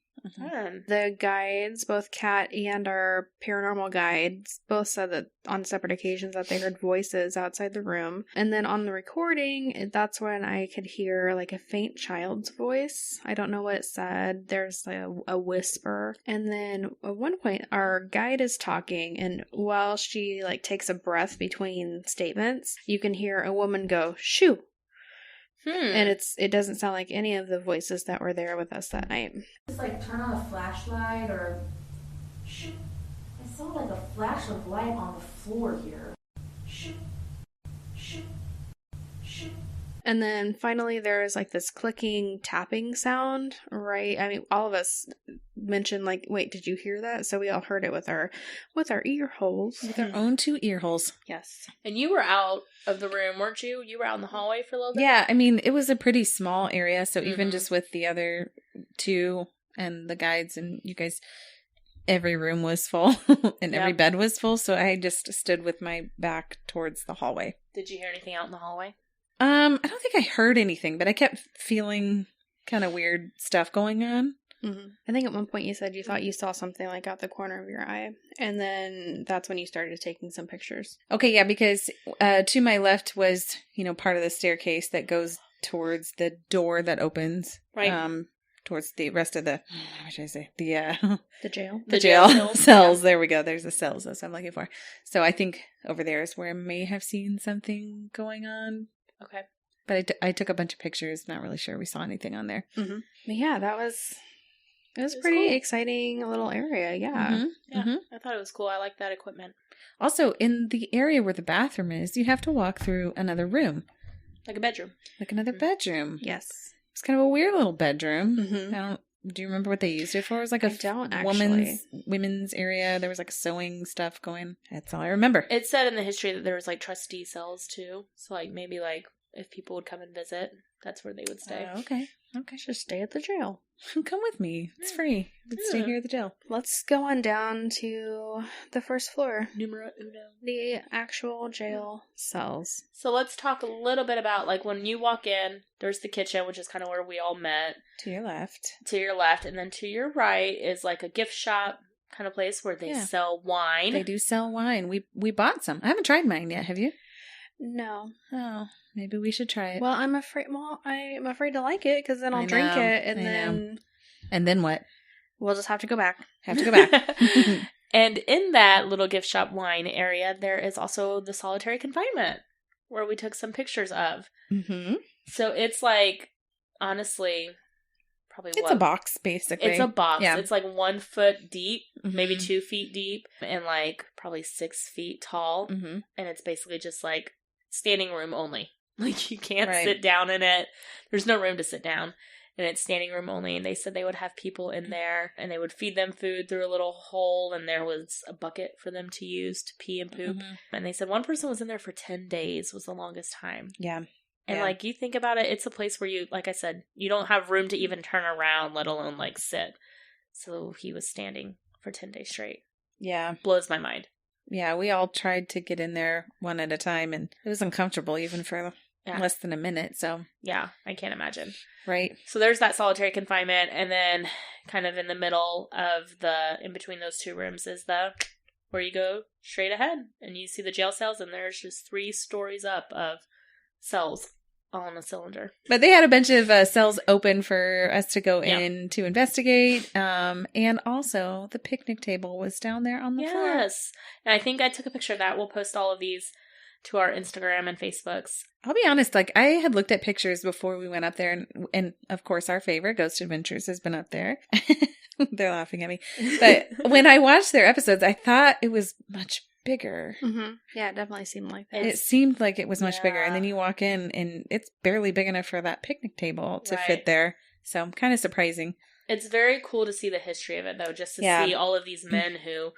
Fun. The guides, both Kat and our paranormal guides, both said that on separate occasions that they heard voices outside the room. And then on the recording, that's when I could hear like a faint child's voice. I don't know what it said. There's like a whisper. And then at one point, our guide is talking, and while she like takes a breath between statements, you can hear a woman go, "Shoo." And it doesn't sound like any of the voices that were there with us that night. Just like turn on a flashlight or shoot. I saw like a flash of light on the floor here. Shoot. Shoot. Shoot. And then finally there is like this clicking tapping sound, right? I mean, all of us mentioned like, wait, did you hear that? So we all heard it with our ear holes. With our own 2 ear holes. Yes. And you were out of the room, weren't you? You were out in the hallway for a little bit? Yeah, I mean, it was a pretty small area, so even Mhm. just with the other 2 and the guides and you guys, every room was full and every bed was full. So I just stood with my back towards the hallway. Did you hear anything out in the hallway? I don't think I heard anything, but I kept feeling kind of weird stuff going on. Mm-hmm. I think at one point you said you thought you saw something like out the corner of your eye. And then that's when you started taking some pictures. Okay, yeah, because to my left was, part of the staircase that goes towards the door that opens. Right. Towards the rest of the, what should I say? The jail. The jail cells. There we go. There's the cells. That's what I'm looking for. So I think over there is where I may have seen something going on. Okay. But I took a bunch of pictures. Not really sure we saw anything on there. Mm-hmm. But yeah, it was pretty cool. Exciting little area. Yeah. Mm-hmm. Yeah. I thought it was cool. I like that equipment. Also, in the area where the bathroom is, you have to walk through another room. Like a bedroom. Like another bedroom. Yes. It's kind of a weird little bedroom. Mm-hmm. Do you remember what they used it for? It was like women's area. There was like sewing stuff going. That's all I remember. It said in the history that there was like trustee cells too. So like maybe like if people would come and visit, that's where they would stay. Okay. Just stay at the jail. Come with me. It's free. You can stay here at the jail. Let's go on down to the first floor. Numero uno. The actual jail cells. So let's talk a little bit about like when you walk in, there's the kitchen, which is kind of where we all met. To your left. To your left. And then to your right is like a gift shop kind of place where they sell wine. They do sell wine. We bought some. I haven't tried mine yet. Have you? No. Oh, maybe we should try it. Well, I'm afraid to like it because then I'll drink it and then... And then what? We'll just have to go back. And in that little gift shop wine area, there is also the solitary confinement where we took some pictures of. Mm-hmm. So it's like, honestly, probably It's a box, basically. It's a box. Yeah. It's like 1 foot deep, maybe 2 feet deep, and like probably 6 feet tall. Mm-hmm. And it's basically just like standing room only. Like you can't sit down in it. There's no room to sit down. And it's standing room only. And they said they would have people in there and they would feed them food through a little hole. And there was a bucket for them to use to pee and poop. Mm-hmm. And they said one person was in there for 10 days was the longest time. Yeah. And like you think about it, it's a place where you, like I said, you don't have room to even turn around, let alone like sit. So he was standing for 10 days straight. Yeah. Blows my mind. Yeah, we all tried to get in there one at a time, and it was uncomfortable even for less than a minute, so. Yeah, I can't imagine. Right. So there's that solitary confinement, and then kind of in the middle of in between those two rooms is where you go straight ahead, and you see the jail cells, and there's just 3 stories up of cells all in a cylinder. But they had a bunch of cells open for us to go in to investigate. And also the picnic table was down there on the floor. Yes. And I think I took a picture of that. We'll post all of these to our Instagram and Facebooks. I'll be honest, like I had looked at pictures before we went up there, and of course our favorite, Ghost Adventures, has been up there. They're laughing at me. But when I watched their episodes, I thought it was much bigger. Mm-hmm. Yeah, it definitely seemed like that. It seemed like it was much bigger, and then you walk in and it's barely big enough for that picnic table to fit there. So kind of surprising. It's very cool to see the history of it though, just to see all of these men who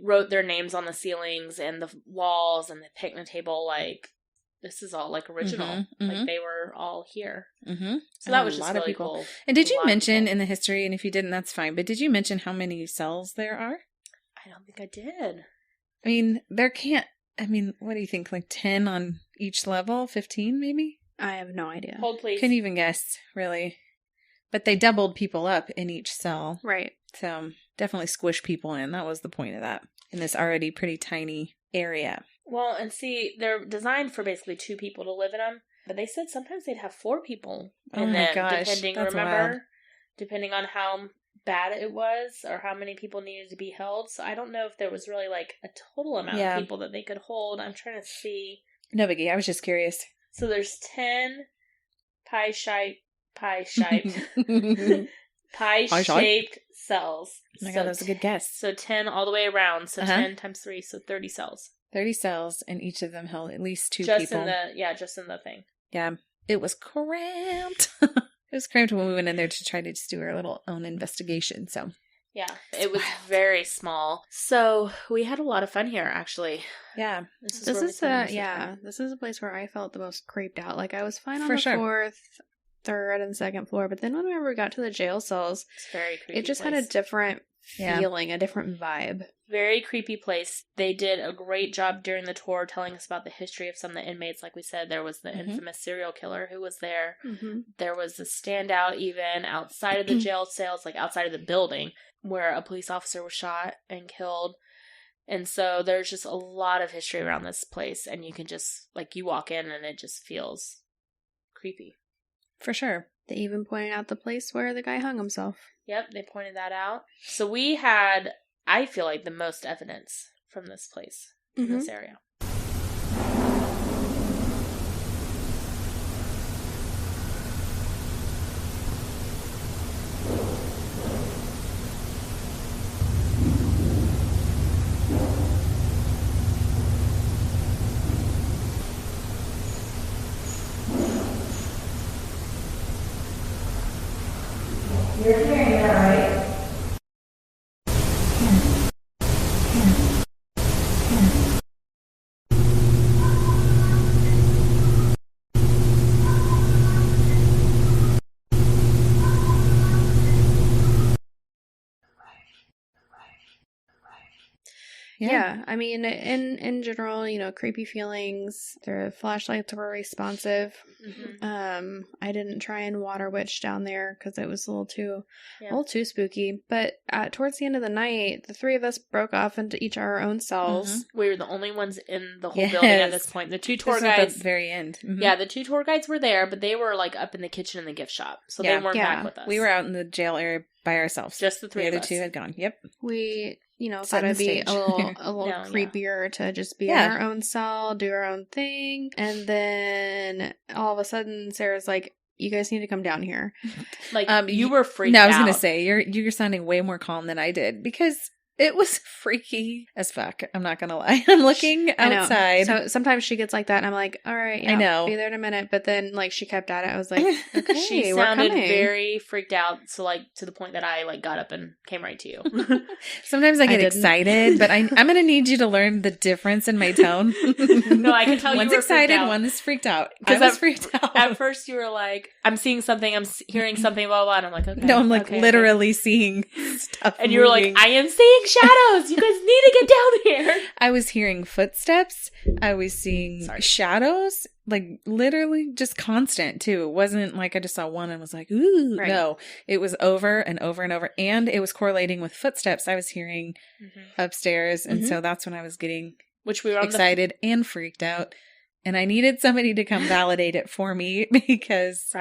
wrote their names on the ceilings and the walls and the picnic table. Like this is all like original. Mm-hmm. Like they were all here. Mm-hmm. So that was just really cool. And did you mention in the history, and if you didn't, that's fine, but did you mention how many cells there are? I don't think I did. I mean, what do you think? Like 10 on each level? 15 maybe? I have no idea. Hold please. Couldn't even guess, really. But they doubled people up in each cell. Right. So definitely squish people in. That was the point of that. In this already pretty tiny area. Well, and see, they're designed for basically 2 people to live in them. But they said sometimes they'd have 4 people. Oh my gosh. Depending on how bad it was or how many people needed to be held. So I don't know if there was really like a total amount of people that they could hold. I'm trying to see. No biggie. I was just curious. So there's 10 pie-shaped cells. Oh my God, that was a good guess. So 10 all the way around. So 10 times 3, so 30 cells. 30 cells, and each of them held at least 2 just people. Just in the thing. Yeah. It was cramped. It was cramped when we went in there to try to just do our little own investigation, so. Yeah, it was very small. So we had a lot of fun here, actually. Yeah. This is a place where I felt the most creeped out. Like I was fine on the 4th, 3rd, and 2nd floor, but then whenever we got to the jail cells, it's very creepy. It just had a different feeling, a different vibe. Very creepy place. They did a great job during the tour telling us about the history of some of the inmates. Like we said, there was the infamous serial killer who was there. There was a standout even outside of the jail cells, like outside of the building, where a police officer was shot and killed. And so there's just a lot of history around this place. And you can just, like, you walk in and it just feels creepy. For sure. They even pointed out the place where the guy hung himself. Yep, they pointed that out. So we had, I feel like, the most evidence from this place, in this area. You're hearing that, right? Yeah, I mean, in general, you know, creepy feelings. Their flashlights were responsive. I didn't try and water witch down there because it was a little too spooky. But towards the end of the night, the three of us broke off into each our own cells. We were the only ones in the whole building at this point. The two tour guides at the very end. Yeah, the two tour guides were there, but they were like up in the kitchen in the gift shop, so they weren't back with us. We were out in the jail area by ourselves. Just the three of us. The other two had gone. Yep. We, you know, thought it'd be a little creepier to just be in our own cell, do our own thing, and then all of a sudden Sarah's like, "You guys need to come down here." Like you were freaked out. No, I was gonna say you're sounding way more calm than I did because it was freaky as fuck. I'm not gonna lie. I'm looking outside. So sometimes she gets like that, and I'm like, "All right, yeah, I know. Be there in a minute." But then, like, she kept at it. I was like, "Okay, she we're sounded coming." very freaked out. So, like, to the point that I like got up and came right to you. Sometimes I get excited, but I'm gonna need you to learn the difference in my tone. No, I can tell one's you were excited, freaked out. one is freaked out. I was freaked out. At first, you were like, "I'm seeing something. I'm hearing something." Blah blah. And I'm like, "Okay." No, I'm like literally seeing stuff. And you were like, "I am seeing shadows. You guys need to get down here." I was hearing footsteps. I was seeing shadows, like literally just constant too. It wasn't like I just saw one and was like, ooh, no. It was over and over and over. And it was correlating with footsteps I was hearing upstairs. And so that's when I was getting excited and freaked out. And I needed somebody to come validate it for me because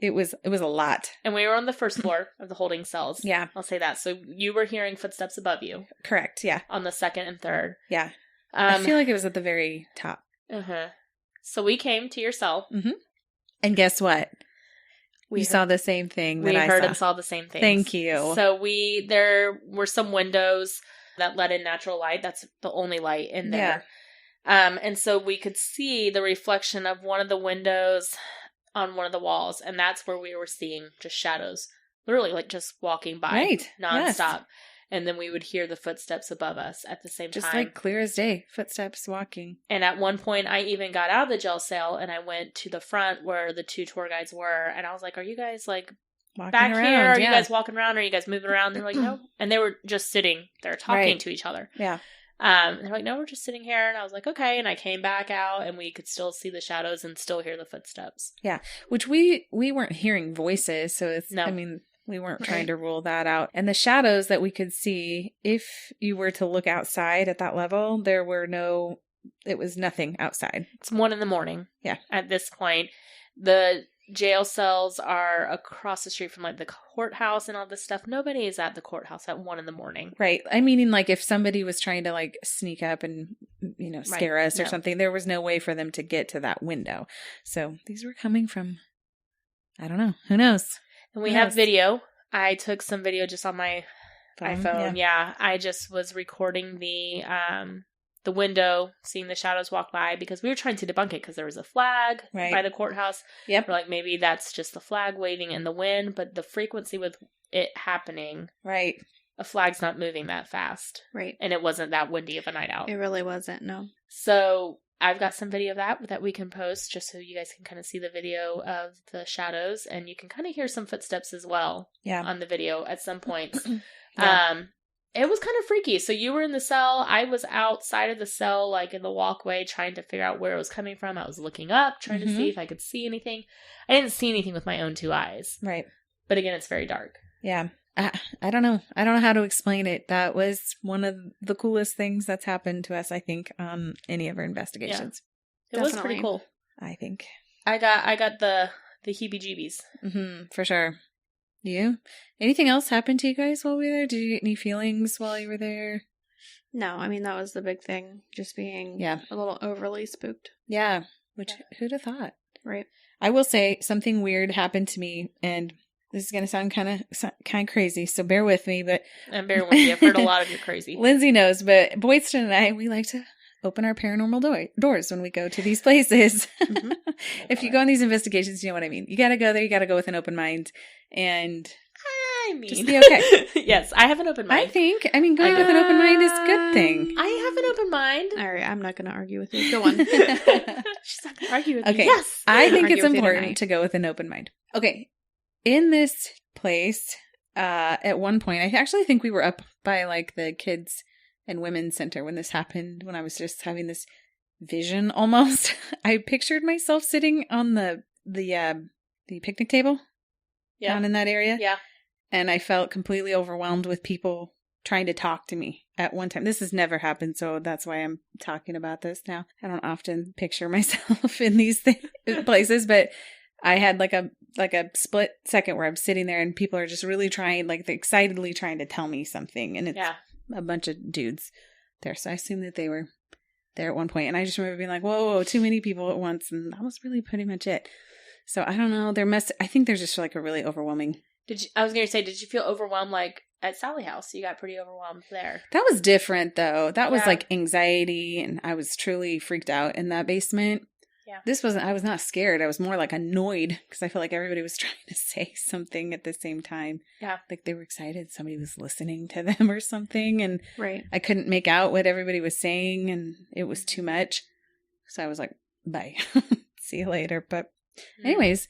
it was a lot. And we were on the first floor of the holding cells. Yeah. I'll say that. So you were hearing footsteps above you. Correct. Yeah. On the second and third. Yeah. I feel like it was at the very top. So we came to your cell. And guess what? We saw the same thing that I saw. We heard and saw the same thing. Thank you. So there were some windows that let in natural light. That's the only light in there. And so we could see the reflection of one of the windows on one of the walls, and that's where we were seeing just shadows, literally like just walking by nonstop. Yes. And then we would hear the footsteps above us at the same time. Just like clear as day, footsteps walking. And at one point, I even got out of the jail cell and I went to the front where the two tour guides were. And I was like, "Are you guys like walking back around here? Are you guys walking around? Are you guys moving around?" They're like, "No." And they were just sitting there talking to each other. Yeah. They're like, "No, we're just sitting here." And I was like, "Okay." And I came back out and we could still see the shadows and still hear the footsteps. Yeah. Which we weren't hearing voices. So it's, I mean, we weren't trying to rule that out. And the shadows that we could see, if you were to look outside at that level, it was nothing outside. It's 1 a.m. Yeah. At this point, the jail cells are across the street from like the courthouse and all this stuff. Nobody is at the courthouse at 1 a.m. Right. I mean, like if somebody was trying to like sneak up and, scare us or something, there was no way for them to get to that window. So these were coming from, I don't know. Who knows? And we have video. I took some video just on my iPhone. Yeah. I just was recording the window, seeing the shadows walk by because we were trying to debunk it because there was a flag by the courthouse. Yep. We're like, maybe that's just the flag waving in the wind, but the frequency with it happening. Right. A flag's not moving that fast. Right. And it wasn't that windy of a night out. It really wasn't, no. So I've got some video of that we can post just so you guys can kind of see the video of the shadows, and you can kind of hear some footsteps as well on the video at some points. It was kind of freaky. So you were in the cell. I was outside of the cell, like in the walkway, trying to figure out where it was coming from. I was looking up, trying to see if I could see anything. I didn't see anything with my own 2 eyes. Right. But again, it's very dark. Yeah. I don't know. I don't know how to explain it. That was one of the coolest things that's happened to us, I think, on any of our investigations. Yeah. It was pretty cool. I think. I got the heebie-jeebies. For sure. You? Anything else happened to you guys while we were there? Did you get any feelings while you were there? No, I mean, that was the big thing. Just being a little overly spooked. Yeah. Which, who'd have thought? Right. I will say something weird happened to me, and this is going to sound kind of crazy, so bear with me. But I'm bearing with you. I've heard a lot of you crazy. Lindsay knows, but Boydston and I, we like to open our paranormal doors when we go to these places. If you go on these investigations, you know what I mean. You got to go there. You got to go with an open mind, and just be okay. Yes, I have an open mind. Going with an open mind is a good thing. I have an open mind. All right, I'm not going to argue with you. Go on. She's not going to argue with me. Yes. I think it's important to go with an open mind. Okay. In this place, at one point, I actually think we were up by like the kids and women's center when this happened, when I was just having this vision almost. I pictured myself sitting on the picnic table down in that area. Yeah. And I felt completely overwhelmed with people trying to talk to me at one time. This has never happened, so that's why I'm talking about this now. I don't often picture myself in these places, but I had like a split second where I'm sitting there and people are just really trying, like they're excitedly trying to tell me something. And it's a bunch of dudes there. So I assume that they were there at one point. And I just remember being like, whoa, too many people at once. And that was really pretty much it. So I don't know. I think there's just like a really overwhelming. I was going to say, did you feel overwhelmed like at Sally House? You got pretty overwhelmed there. That was different though. That was like anxiety, and I was truly freaked out in that basement. Yeah. I was not scared. I was more like annoyed because I felt like everybody was trying to say something at the same time. Yeah. Like they were excited. Somebody was listening to them or something. And right. I couldn't make out what everybody was saying, and it was too much. So I was like, bye. See you later. But anyways,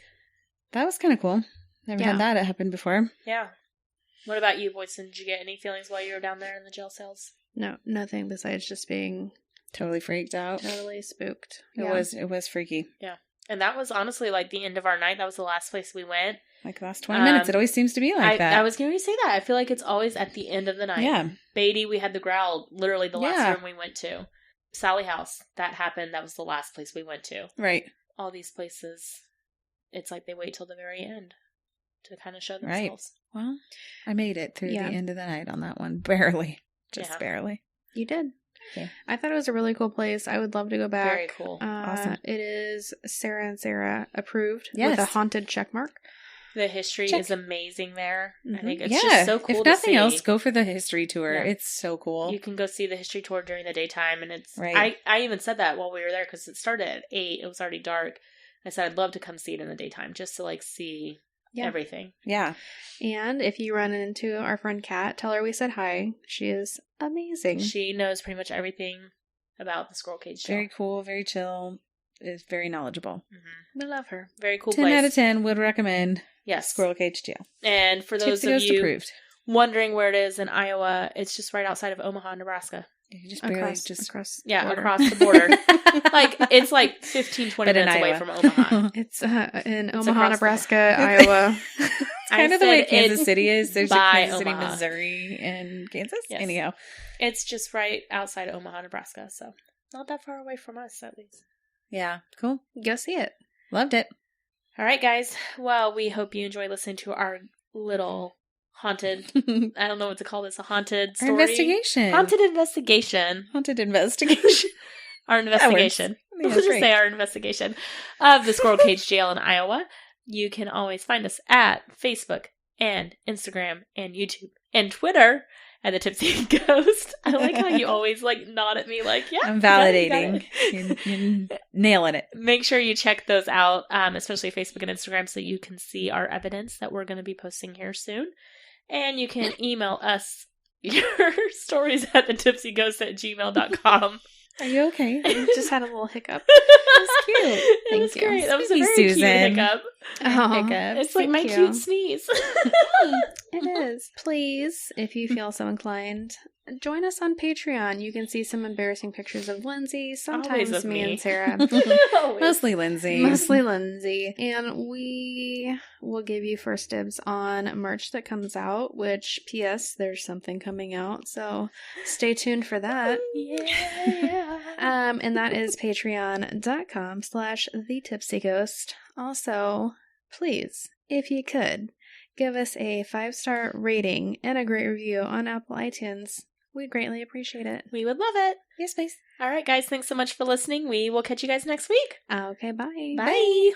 that was kind of cool. Never had that happen before. Yeah. What about you, Boydston? Did you get any feelings while you were down there in the jail cells? No, nothing besides just being totally freaked out. Totally spooked. It was freaky. Yeah. And that was honestly like the end of our night. That was the last place we went. Like the last 20 minutes. It always seems to be like that. I was going to say that. I feel like it's always at the end of the night. Yeah. Beatty, we had the growl, literally the last room we went to. Sally House, that happened. That was the last place we went to. Right. All these places, it's like they wait till the very end to kind of show themselves. Right. Well, I made it through the end of the night on that one. Barely. Just barely. You did. Okay. I thought it was a really cool place. I would love to go back. Very cool. Awesome. It is Sarah and Sarah approved with Yes. a haunted check mark. The history is amazing there. Mm-hmm. I think it's just so cool if to nothing see. else, go for the history tour. Yeah. It's so cool. You can go see the history tour during the daytime, and it's right. I even said that while we were there because it started at 8. It was already dark. I said I'd love to come see it in the daytime just to like see everything. Yeah. And if you run into our friend Kat, tell her we said hi. She is amazing. She knows pretty much everything about the Squirrel Cage Jail. Very cool, very chill. Is very knowledgeable. Mm-hmm. We love her. Very cool 10 place. out of 10 would recommend. Yes. Squirrel Cage Jail. And for those Tipsy of Ghost you approved. wondering where it is in Iowa, it's just right outside of Omaha, Nebraska. You just barely across Across the border. Like it's like 15, 20 minutes away from Omaha. It's in Omaha, across Nebraska, Iowa. It's kind of the way Kansas City is. There's by Kansas City, Omaha. Missouri, and Kansas. Yes. Anyhow. It's just right outside Omaha, Nebraska, so not that far away from us, at least. Yeah. Cool. Go see it. Loved it. All right, guys. Well, we hope you enjoy listening to our little haunted, I don't know what to call this, a haunted story. Investigation. Haunted investigation. Haunted investigation. Our investigation. Yeah, Let's just great. say our investigation of the Squirrel Cage Jail in Iowa. You can always find us at Facebook and Instagram and YouTube and Twitter at the Tipsy Ghost. I like how you always like nod at me like, yeah. I'm you got validating. it. You're nailing it. Make sure you check those out, especially Facebook and Instagram, so you can see our evidence that we're going to be posting here soon. And you can email us your stories at thetipsyghost@gmail.com. Are you okay? I just had a little hiccup. That's cute. It Thank was you. great. That was a Sweetie very Susan. cute hiccup. Oh, Hiccup. It's like my Thank you. cute sneeze. It is. Please, if you feel so inclined, join us on Patreon. You can see some embarrassing pictures of Lindsay, sometimes of me me. and Sarah. Always. Mostly Lindsay. Mostly Lindsay. And we will give you first dibs on merch that comes out, which, P.S., there's something coming out, so stay tuned for that. Yeah. And that is patreon.com/thetipsyghost. Also, please, if you could, give us a 5-star rating and a great review on Apple iTunes. We'd greatly appreciate it. We would love it. Yes, please. All right, guys. Thanks so much for listening. We will catch you guys next week. Okay, bye. Bye.